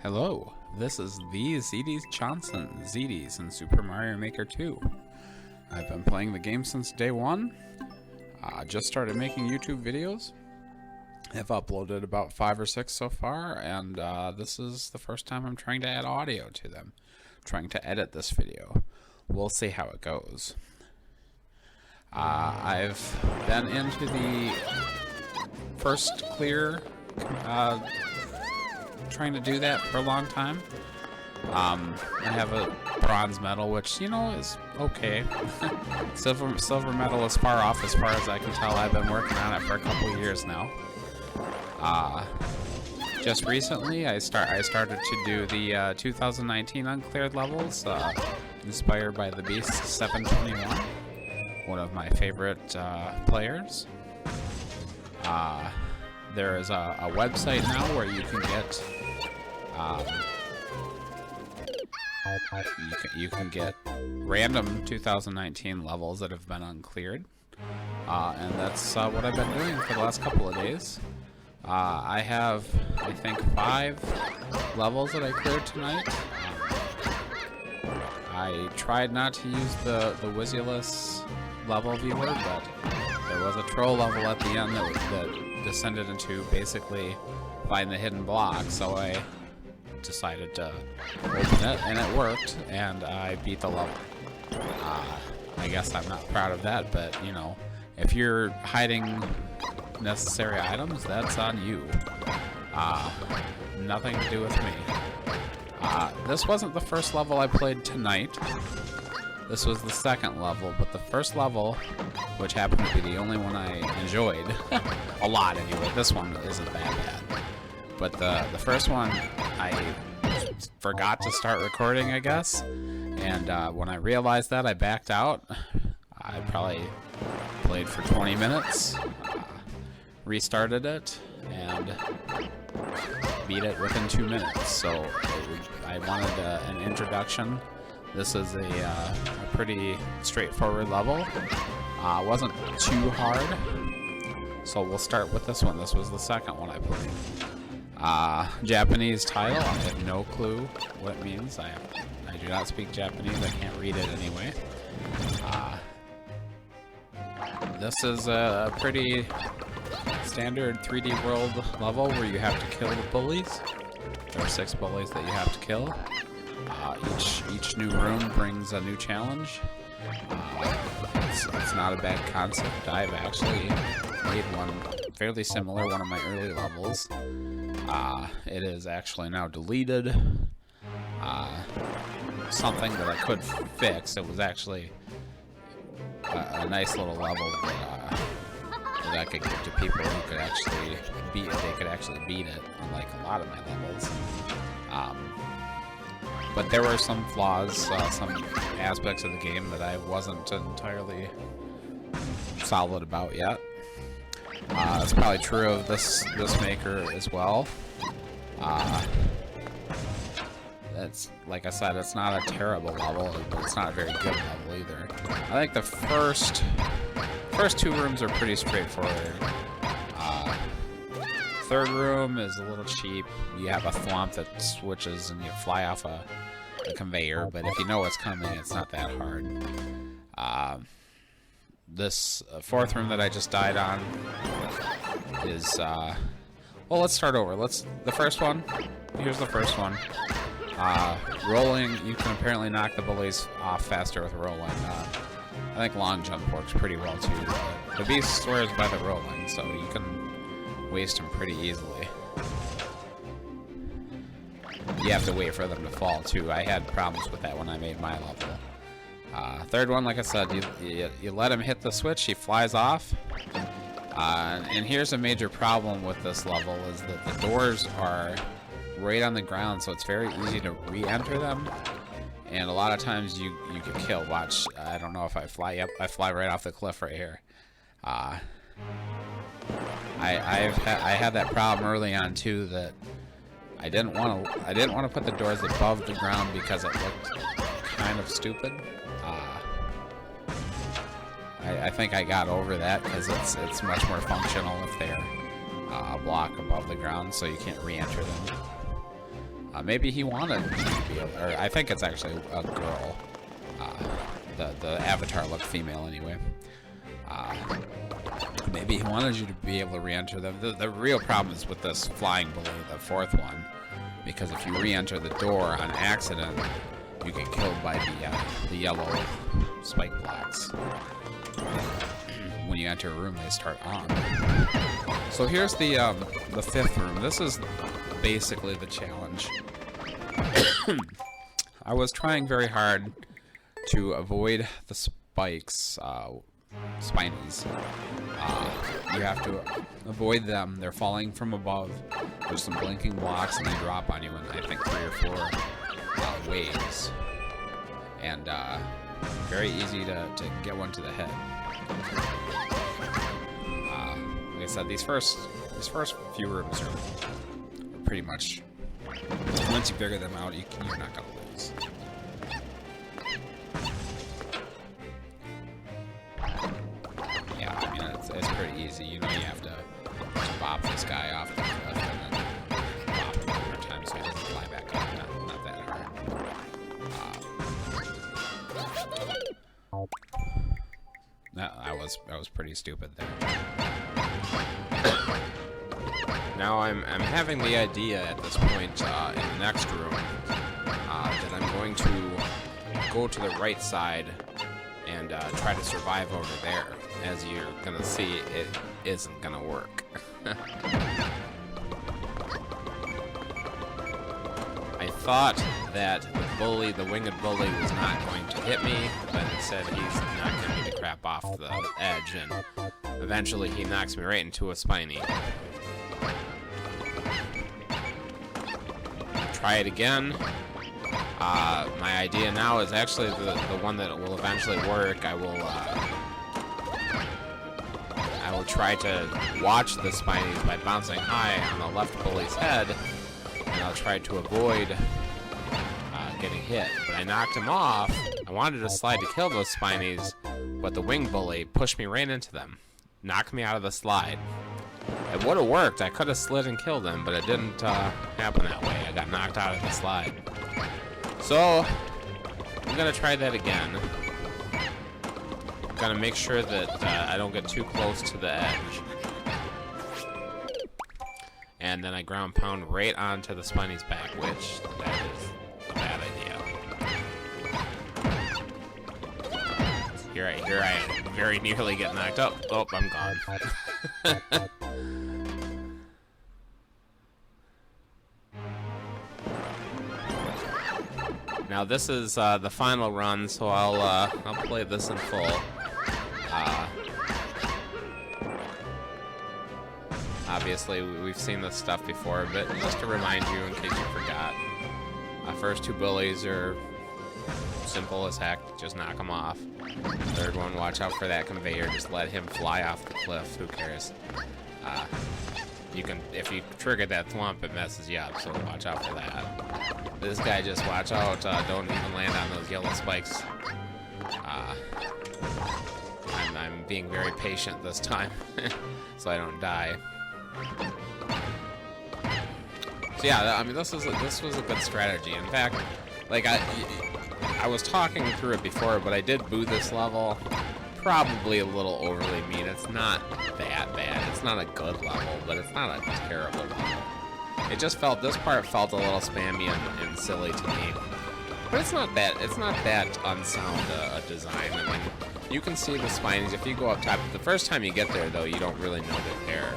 Hello, this is the ZDs Johnson, ZDs in Super Mario Maker 2. I've been playing the game since day one. Just started making YouTube videos. I've uploaded about 5 or 6 so far, and this is the first time I'm trying to add audio to them. Trying to edit this video. We'll see how it goes. I've been into the first clear, trying to do that for a long time. I have a bronze medal, which, you know, is okay. silver medal is far off as far as I can tell. I've been working on it for a couple of years now. Just recently, I started to do the 2019 uncleared levels, inspired by the Beast 721, one of my favorite players. There is a website now where you can get you can get random 2019 levels that have been uncleared, and that's what I've been doing for the last couple of days. I have, I think, 5 levels that I cleared tonight. I tried not to use the Wizulus level viewer, but there was a troll level at the end that descended into basically find the hidden block, so I decided to open it, and it worked, and I beat the level. I guess I'm not proud of that, but, you know, if you're hiding necessary items, that's on you. Nothing to do with me. This wasn't the first level I played tonight. This was the second level, but the first level, which happened to be the only one I enjoyed, a lot anyway, this one isn't that bad. But the first one, I forgot to start recording, I guess, and when I realized that, I backed out. I probably played for 20 minutes, restarted it, and beat it within 2 minutes. So I wanted an introduction. This is a pretty straightforward level. It wasn't too hard, so we'll start with this one. This was the second one I played. Japanese title, I have no clue what it means. I do not speak Japanese, I can't read it anyway. This is a pretty standard 3D world level where you have to kill the bullies. There are 6 bullies that you have to kill. Each new room brings a new challenge. It's not a bad concept. I've actually made one fairly similar, one of my early levels. It is actually now deleted. Something that I could fix. It was actually a nice little level that I could give to people who could actually beat it. They could actually beat it, unlike a lot of my levels. But there were some flaws, some aspects of the game that I wasn't entirely solid about yet. It's probably true of this maker as well. It's, like I said, it's not a terrible level, but it's not a very good level either. I think the first 2 rooms are pretty straightforward. Third room is a little cheap. You have a thwomp that switches and you fly off a conveyor, but if you know what's coming, it's not that hard. This 4th room that I just died on is, well, let's start over. The first one, here's the first one. Rolling, you can apparently knock the bullies off faster with rolling. I think long jump works pretty well too. The beast swears by the rolling, so you can waste them pretty easily. You have to wait for them to fall too. I had problems with that when I made my level. Third one, like I said, you let him hit the switch, he flies off. And here's a major problem with this level, is that the doors are right on the ground, so it's very easy to re-enter them. And a lot of times you get killed. Watch, I don't know if I fly. Yep, I fly right off the cliff right here. I had that problem early on too, that I didn't want to put the doors above the ground because it looked kind of stupid. I think I got over that because it's much more functional if they're a block above the ground, so you can't re-enter them. Maybe he wanted you to be able, or I think it's actually a girl. The avatar looked female anyway. Maybe he wanted you to be able to re-enter them. The real problem is with this flying bully, the fourth one, because if you re-enter the door on accident, you get killed by the yellow spike blocks. When you enter a room, they start on. So here's the fifth room. This is basically the challenge. I was trying very hard to avoid the spikes, spinies. You have to avoid them. They're falling from above. There's some blinking blocks, and they drop on you in, I think, 3 or 4 waves. And very easy to get one to the head. Like I said, these first few rooms are pretty much, once you figure them out, you're not gonna lose. Yeah, I mean, it's pretty easy. You know, you have to bop this guy off the cliff and then bop him 1 more time so he doesn't fly back up. Not that hard. I was pretty stupid there. Now I'm having the idea at this point in the next room that I'm going to go to the right side and try to survive over there. As you're gonna see, it isn't gonna work. I thought that the winged bully was not going to hit me, but instead he's knocking me to crap off the edge, and eventually he knocks me right into a spiny. Try it again. My idea now is actually the one that will eventually work. I will try to watch the spinies by bouncing high on the left bully's head, and I'll try to avoid getting hit. But I knocked him off. I wanted to slide to kill those spinies, but the wing bully pushed me right into them, knocked me out of the slide. It would have worked. I could have slid and killed him, but it didn't happen that way. I got knocked out of the slide. So I'm gonna try that again. Gotta make sure that I don't get too close to the edge. And then I ground pound right onto the spiny's back, which that is a bad idea. Here I very nearly get knocked up. Oh, I'm gone. Now this is the final run, so I'll play this in full. Obviously, we've seen this stuff before, but just to remind you in case you forgot, first 2 bullies are simple as heck. Just knock them off. Third one, watch out for that conveyor. Just let him fly off the cliff. Who cares? If you trigger that thwomp, it messes you up, so watch out for that. This guy, just watch out, don't even land on those yellow spikes. I'm being very patient this time, so I don't die. So yeah, I mean, this was a good strategy. In fact, like I was talking through it before, but I did boo this level. Probably a little overly mean. It's not that bad. It's not a good level, but it's not a terrible level. It just this part felt a little spammy and silly to me. But it's not that unsound a design. I mean, you can see the spinies if you go up top. The first time you get there, though, you don't really know they're there.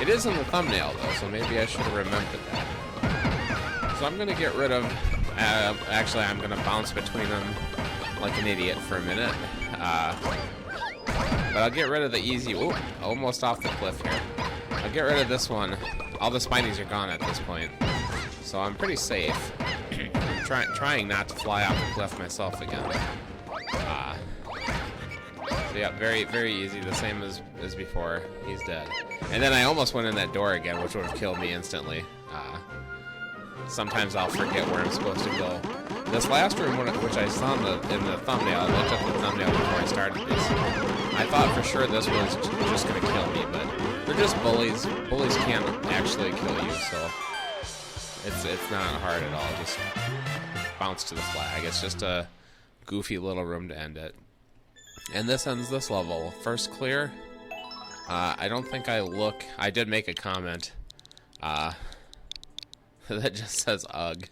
It is in the thumbnail, though, so maybe I should have remembered that. So I'm gonna get rid of. Actually, I'm gonna bounce between them like an idiot for a minute. But I'll get rid of the easy. Ooh, almost off the cliff here. I'll get rid of this one. All the spinies are gone at this point, so I'm pretty safe. I'm trying not to fly off the cliff myself again. So yeah, very, very easy. The same as before. He's dead. And then I almost went in that door again, which would have killed me instantly. Sometimes I'll forget where I'm supposed to go. This last room, which I saw in the thumbnail, I looked at the thumbnail before I started this. I thought for sure this was just going to kill me, but they're just bullies. Bullies can't actually kill you, so It's not hard at all. Just bounce to the flag. It's just a goofy little room to end it. And this ends this level. First clear. I don't think I did make a comment that just says ugh.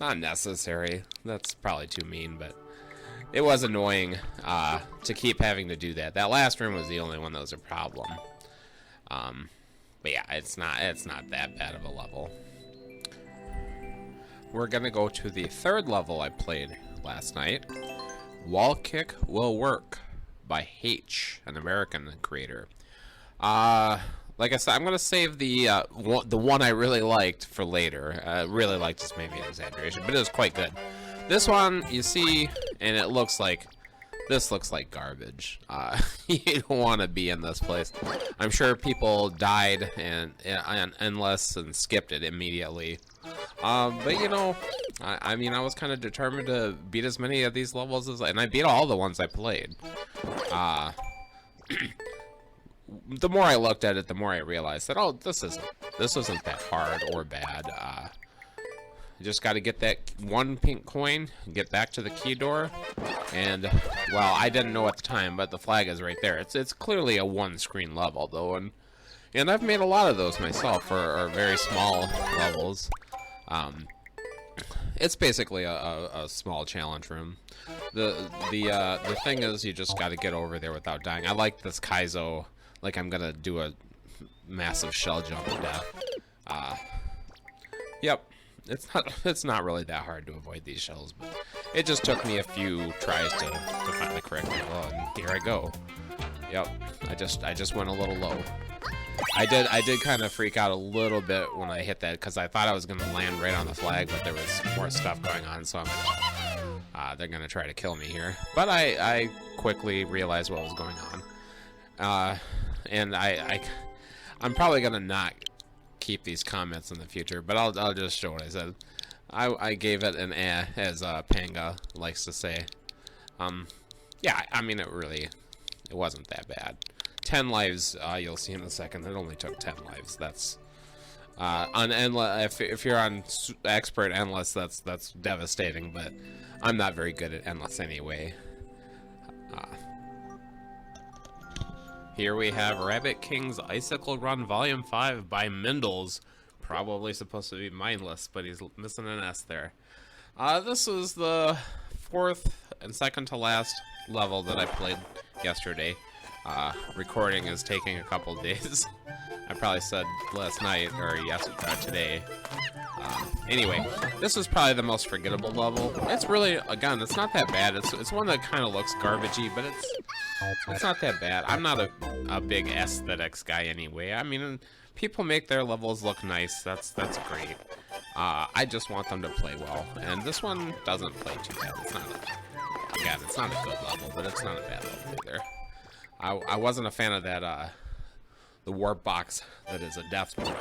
Not necessary. That's probably too mean, but it was annoying to keep having to do that. That last room was the only one that was a problem. But yeah, it's not that bad of a level. We're gonna go to the third level I played last night. Wall Kick Will Work by H, an American creator. Like I said, I'm gonna save the one I really liked for later. Really liked is maybe an exaggeration, but it was quite good. This one, you see, and it looks like garbage. You don't want to be in this place. I'm sure people died and endless and skipped it immediately. But you know, I mean, I was kind of determined to beat as many of these levels and I beat all the ones I played. The more I looked at it, the more I realized that, oh, this isn't that hard or bad. You just got to get that one pink coin, get back to the key door, and, well, I didn't know at the time, but the flag is right there. It's clearly a one-screen level, though, and I've made a lot of those myself for very small levels. It's basically a small challenge room. The thing is, you just got to get over there without dying. I like this Kaizo, like I'm gonna do a massive shell jump to death. Yep. It's not really that hard to avoid these shells, but it just took me a few tries to find the correct level, and here I go. Yep, I just went a little low. I did kind of freak out a little bit when I hit that because I thought I was gonna land right on the flag, but there was more stuff going on, so I'm like, they're gonna try to kill me here. But I quickly realized what was going on, and I'm probably gonna not keep these comments in the future, but I'll just show what I said. I gave it an eh, as Panga likes to say. Yeah, I mean, it wasn't that bad. 10 lives, you'll see in a second. It only took 10 lives. That's on endless. If you're on expert endless, that's devastating. But I'm not very good at endless anyway. Here we have Rabbit King's Icicle Run Volume 5 by Mindles. Probably supposed to be mindless, but he's missing an S there. This was the fourth and second to last level that I played yesterday. Recording is taking a couple days. I probably said last night or today. Anyway, this is probably the most forgettable level. It's really, again, it's not that bad. It's one that kind of looks garbagey, but it's not that bad. I'm not a big aesthetics guy anyway. I mean, people make their levels look nice. That's great. I just want them to play well, and this one doesn't play too bad. It's not a good level, but it's not a bad level either. I wasn't a fan of that the warp box that is a death door.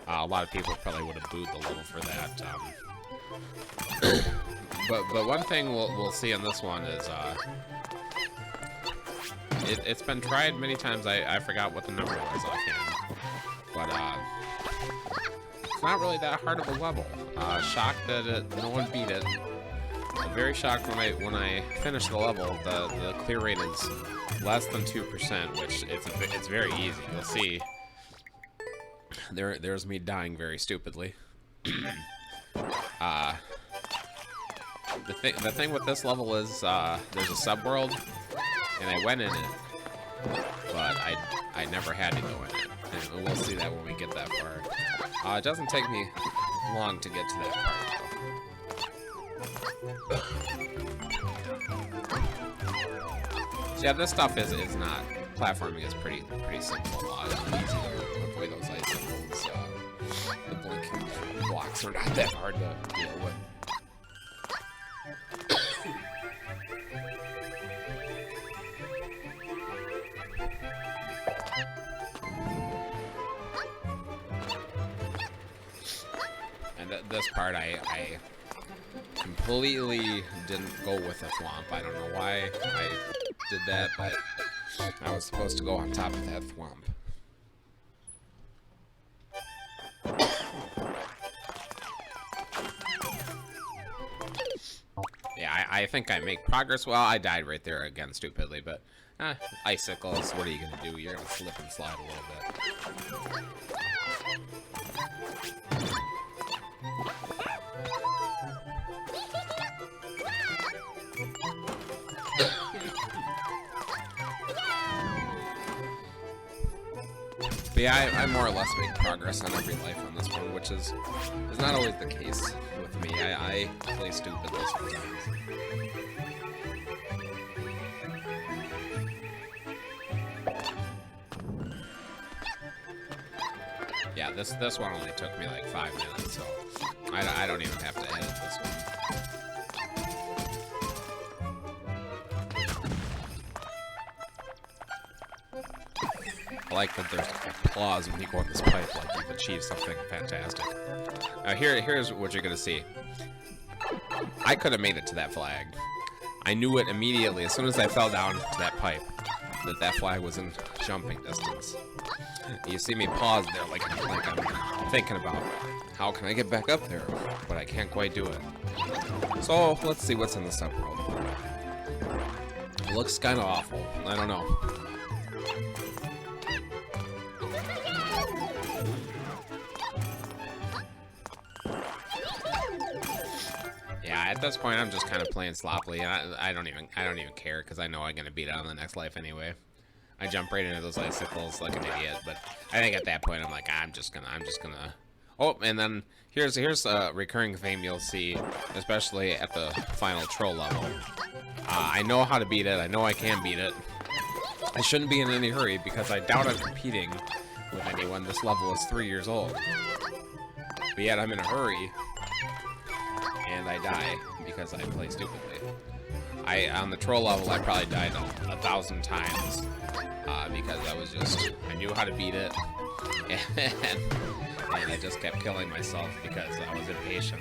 A lot of people probably would have booed the level for that. But one thing we'll see in this one is it's been tried many times. I forgot what the number was offhand, but it's not really that hard of a level. Shocked that no one beat it. Very shocked when I finished the level. The clear rate is less than 2%, which it's very easy. You'll see. There's me dying very stupidly. The thing with this level is there's a subworld, and I went in it, but I never had to go in it, and we'll see that when we get that far. It doesn't take me long to get to that part, though. So yeah, this stuff is not platforming is pretty simple. It's easy to avoid those icicles. The blinking blocks are not that hard to deal with. And this part I completely didn't go with a thwomp. I don't know why I did that, but I was supposed to go on top of that thwomp. I think I make progress. Well, I died right there again stupidly, but icicles, what are you going to do? You're going to slip and slide a little bit. But yeah, I more or less make progress on every life on this one, which is not always the case with me. I play stupidly sometimes. Yeah, this one only took me like 5 minutes, so I don't even have to edit this one. I like that there's applause when you go on this pipe, like you've achieved something fantastic. Now here's what you're gonna see. I could have made it to that flag. I knew it immediately as soon as I fell down to that pipe that flag was in jumping distance. You see me pause there like I'm thinking about how can I get back up there, but I can't quite do it. So let's see what's in the subworld. It looks kind of awful. I don't know. Yeah, at this point I'm just kind of playing sloppily. I don't even care because I know I'm gonna beat it on the next life anyway. I jump right into those icicles like an idiot, but I think at that point I'm like, I'm just gonna. Oh, and then here's a recurring theme you'll see, especially at the final troll level. I know how to beat it. I know I can beat it. I shouldn't be in any hurry because I doubt I'm competing with anyone. This level is 3 years old, but yet I'm in a hurry, and I die because I play stupidly. On the troll level, I probably died 1,000 times. Because I knew how to beat it, and I just kept killing myself because I was impatient.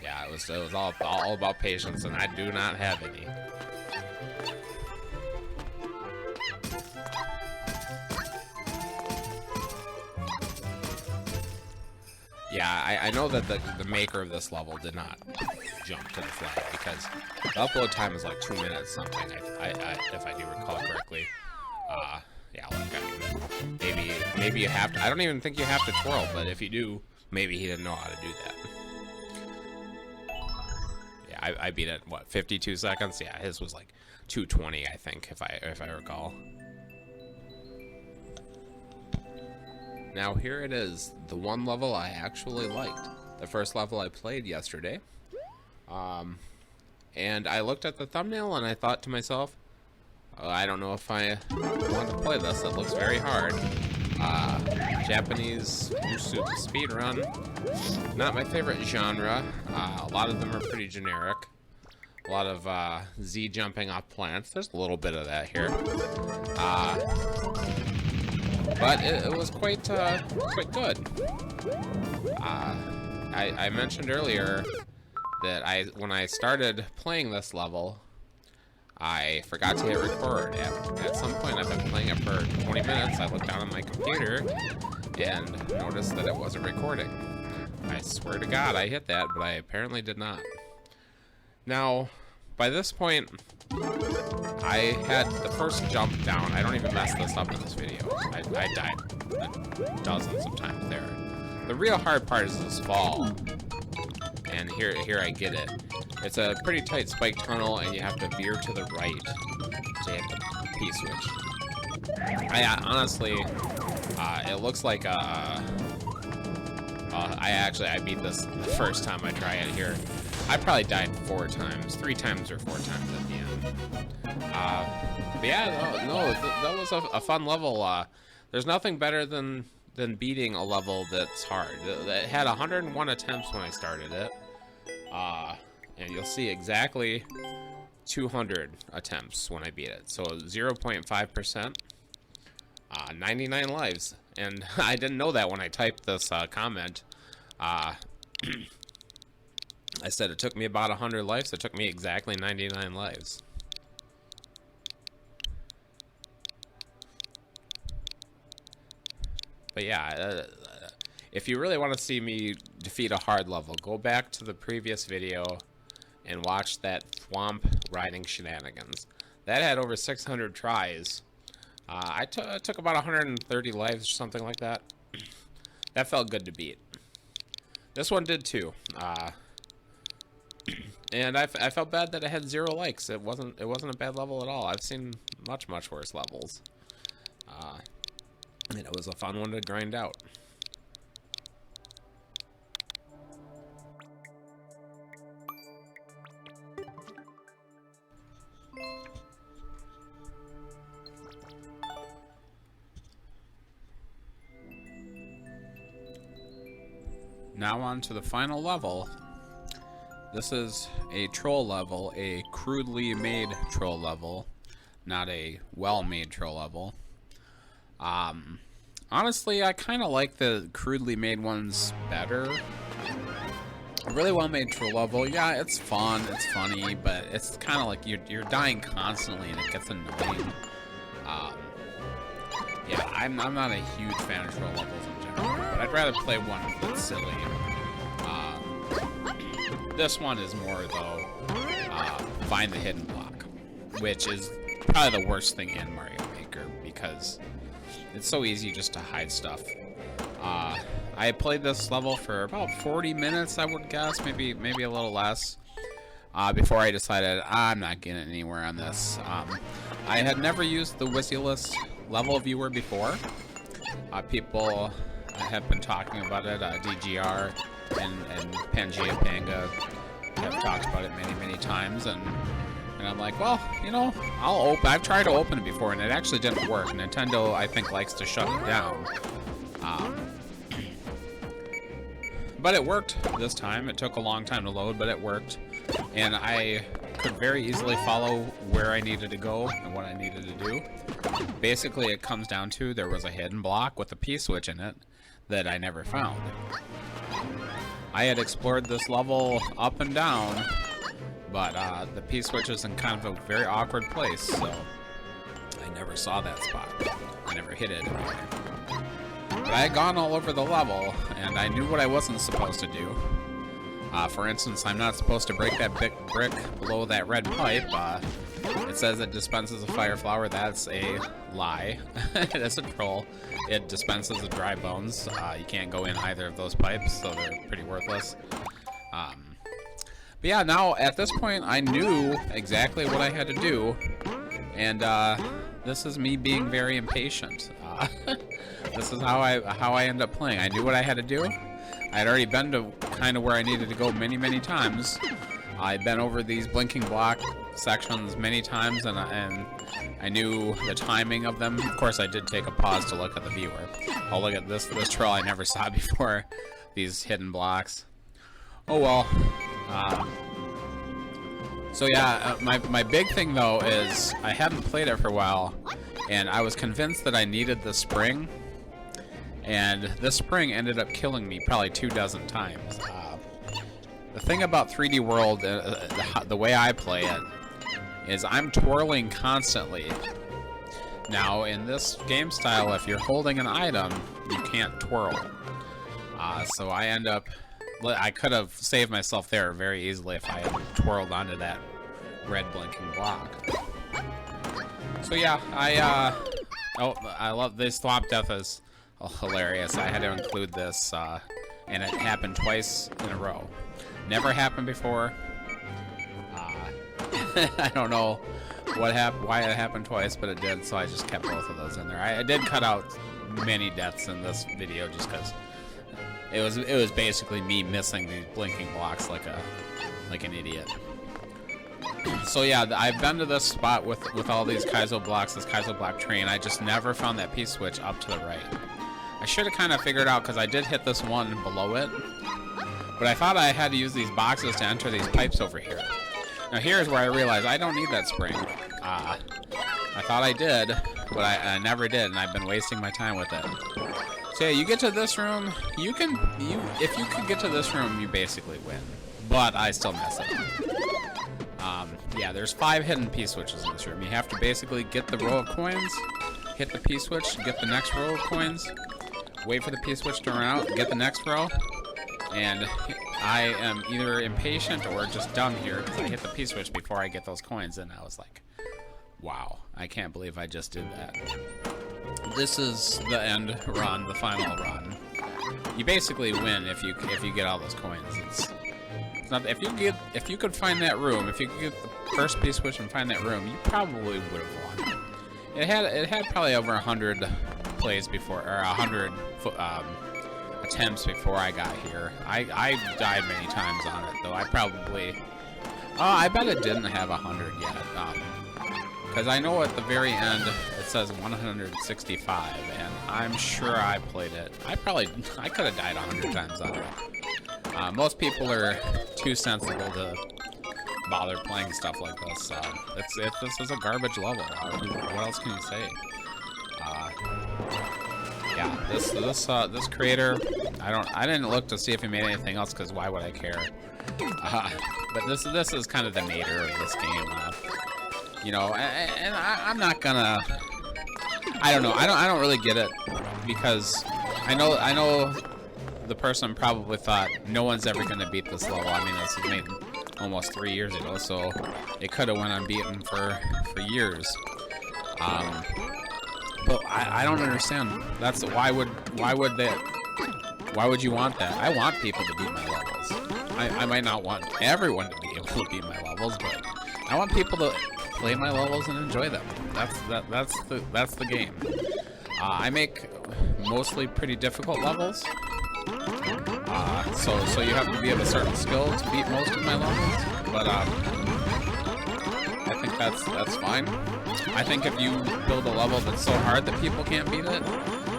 Yeah, it was all about patience, and I do not have any. Yeah, I know that the maker of this level did not jump to the flag because the upload time is like 2 minutes something, if I do recall correctly. Yeah, like maybe you have to. I don't even think you have to twirl, but if you do, maybe he didn't know how to do that. Yeah, I beat it what 52 seconds. Yeah, his was like 2:20, I think, if I recall. Now here it is, the one level I actually liked. The first level I played yesterday. And I looked at the thumbnail and I thought to myself, I don't know if I want to play this. It looks very hard. Japanese Musou speedrun. Not my favorite genre. A lot of them are pretty generic. A lot of Z jumping off plants. There's a little bit of that here. But it was quite good. I mentioned earlier that when I started playing this level, I forgot to hit record. At some point, I've been playing it for 20 minutes. I looked down on my computer and noticed that it wasn't recording. I swear to God, I hit that, but I apparently did not. Now, by this point, I had the first jump down. I don't even mess this up in this video. I died dozens of times there. The real hard part is this fall. And here I get it. It's a pretty tight spike tunnel, and you have to veer to the right to hit the P-switch. Honestly, it looks like I beat this the first time I try it here. I probably died 4 times, 3 times or 4 times at the end. But yeah, no, that was a fun level. There's nothing better than beating a level that's hard. It had 101 attempts when I started it. And you'll see exactly 200 attempts when I beat it. So 0.5%, 99 lives. And I didn't know that when I typed this comment. I said it took me about 100 lives. It took me exactly 99 lives. But yeah, if you really want to see me defeat a hard level, go back to the previous video and watch that thwomp riding shenanigans. That had over 600 tries. I took about 130 lives or something like that. That felt good to beat. This one did too. And I felt bad that it had 0 likes. It wasn't a bad level at all. I've seen much worse levels. And it was a fun one to grind out. Now on to the final level. This is a troll level, a crudely made troll level, not a well-made troll level. Honestly, I kind of like the crudely made ones better. A really well-made troll level, yeah, it's fun, it's funny, but it's kind of like you're dying constantly and it gets annoying. Yeah, I'm not a huge fan of troll levels in general, but I'd rather play one that's silly. This one is more, though, find the hidden block, which is probably the worst thing in Mario Maker, because it's so easy just to hide stuff. I played this level for about 40 minutes, I would guess, maybe a little less, before I decided I'm not getting anywhere on this. I had never used the Wizulus level viewer before. People have been talking about it, DGR and Pangea Panga have talked about it many times, and I'm like, well, you know, I've tried to open it before and it actually didn't work. Nintendo, I think, likes to shut it down. But it worked this time. It took a long time to load, but it worked. And I could very easily follow where I needed to go and what I needed to do. Basically, it comes down to there was a hidden block with a P-switch in it that I never found. I had explored this level up and down, but the P-switch is in kind of a very awkward place, so I never saw that spot. I never hit it. But I had gone all over the level, and I knew what I wasn't supposed to do. For instance, I'm not supposed to break that big brick below that red pipe. It says it dispenses a fire flower. That's a lie. That's a troll. It dispenses the dry bones. You can't go in either of those pipes, so they're pretty worthless. But yeah, now at this point, I knew exactly what I had to do, and this is me being very impatient. This is how I end up playing. I knew what I had to do. I had already been to kind of where I needed to go many times. I'd been over these blinking block sections many times, and I knew the timing of them. Of course, I did take a pause to look at the viewer. Oh, look at this troll I never saw before. These hidden blocks. Oh well. So yeah, my big thing though is I hadn't played it for a while, and I was convinced that I needed the spring. And this spring ended up killing me probably 24 times. The thing about 3D World, the way I play it, is I'm twirling constantly. Now, in this game style, if you're holding an item, you can't twirl. So I end up... I could have saved myself there very easily if I had twirled onto that red blinking block. So yeah, I love this Thwomp Death is hilarious. I had to include this, and it happened twice in a row. Never happened before. I don't know why it happened twice, but it did, so I just kept both of those in there. I did cut out many deaths in this video just because it was basically me missing these blinking blocks like an idiot. So yeah, I've been to this spot with all these Kaizo blocks, this Kaizo block train. I just never found that P-switch up to the right. I should have kind of figured out, because I did hit this one below it, but I thought I had to use these boxes to enter these pipes over here. Now here's where I realized I don't need that spring. I thought I did, but I never did, and I've been wasting my time with it. So yeah, you get to this room, if you can get to this room, you basically win. But I still mess it up. Yeah, there's 5 hidden P-switches in this room. You have to basically get the row of coins, hit the P-switch, get the next row of coins, wait for the P-switch to run out, get the next row, and I am either impatient or just dumb here because I hit the P-switch before I get those coins, and I was like, wow, I can't believe I just did that. This is the end run, the final run. You basically win if you get all those coins. It's not, if you could find that room, if you could get the first P-switch and find that room, you probably would have won. It had probably over 100 plays before, or 100 attempts before I got here. I died many times on it, though. I bet it didn't have 100 yet. Because I know at the very end it says 165, and I'm sure I played it. I could have died 100 times on it. Most people are too sensible to bother playing stuff like this. This is a garbage level. What else can you say? Yeah, this creator, I didn't look to see if he made anything else, because why would I care? But this is kind of the nadir of this game. You know, and I'm not gonna. I don't know. I don't really get it, because I know the person probably thought no one's ever gonna beat this level. I mean, this was made almost 3 years ago, so it could have went unbeaten for years. But I don't understand. Why would you want that? I want people to beat my levels. I might not want everyone to be able to beat my levels, but I want people to play my levels and enjoy them. That's the game. I make mostly pretty difficult levels. So you have to be of a certain skill to beat most of my levels. But I think that's fine. I think if you build a level that's so hard that people can't beat it,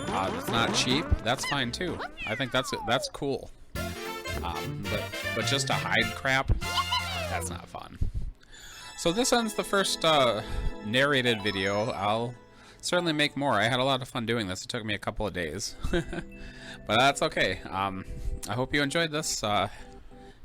that's not cheap, that's fine too. I think that's cool. But just to hide crap, that's not fun. So this ends the first narrated video. I'll certainly make more. I had a lot of fun doing this. It took me a couple of days. But that's okay. I hope you enjoyed this.